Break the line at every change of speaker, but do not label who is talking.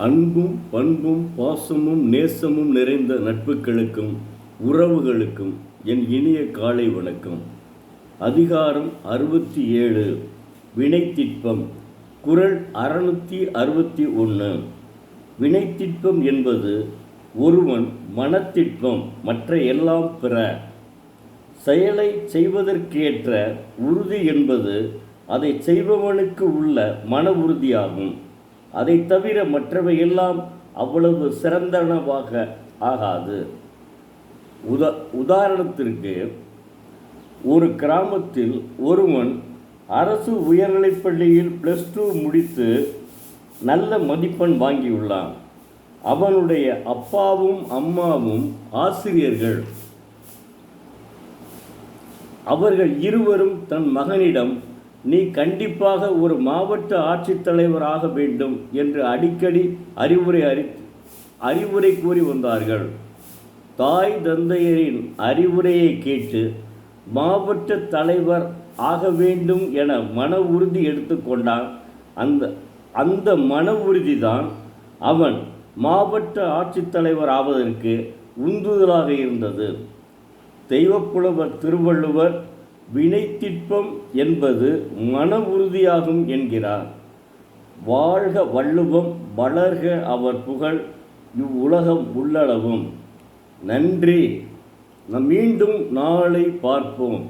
அன்பும் பண்பும் பாசமும் நேசமும் நிறைந்த நட்புகளுக்கும் உறவுகளுக்கும் என் இனிய காலை வணக்கம். அதிகாரம் 67 வினைத்திட்பம். குறள் 661. வினைத்திட்பம் என்பது ஒருவன் மனத்திட்பம் மற்ற எல்லாம் பிற செயலை செய்வதற்கேற்ற உறுதி என்பது அதை செய்பவனுக்கு உள்ள மன உறுதியாகும். அதை தவிர மற்றவையெல்லாம் அவ்வளவு சிறந்தனவாக ஆகாது. உதாரணத்திற்கு, ஒரு கிராமத்தில் ஒருவன் அரசு உயர்நிலைப்பள்ளியில் +2 முடித்து நல்ல மதிப்பெண் வாங்கியுள்ளான். அவனுடைய அப்பாவும் அம்மாவும் ஆசிரியர்கள். அவர்கள் இருவரும் தன் மகனிடம், நீ கண்டிப்பாக ஒரு மாவட்ட ஆட்சித்தலைவர் ஆக வேண்டும் என்று அடிக்கடி அறிவுரை கூறி வந்தார்கள். தாய் தந்தையரின் அறிவுரையை கேட்டு மாவட்ட தலைவர் ஆக வேண்டும் என மன உறுதி எடுத்துக்கொண்டான். அந்த மன உறுதிதான் அவன் மாவட்ட ஆட்சித்தலைவர் ஆவதற்கு உந்துதலாக இருந்தது. தெய்வப்புலவர் திருவள்ளுவர் வினைத்திட்பம் என்பது மன உறுதியாகும் என்கிறார். வாழ்க வள்ளுவம், வளர்க அவர் புகழ், இவ்வுலகம் உள்ளளவும். நன்றி. நாம் மீண்டும் நாளை பார்ப்போம்.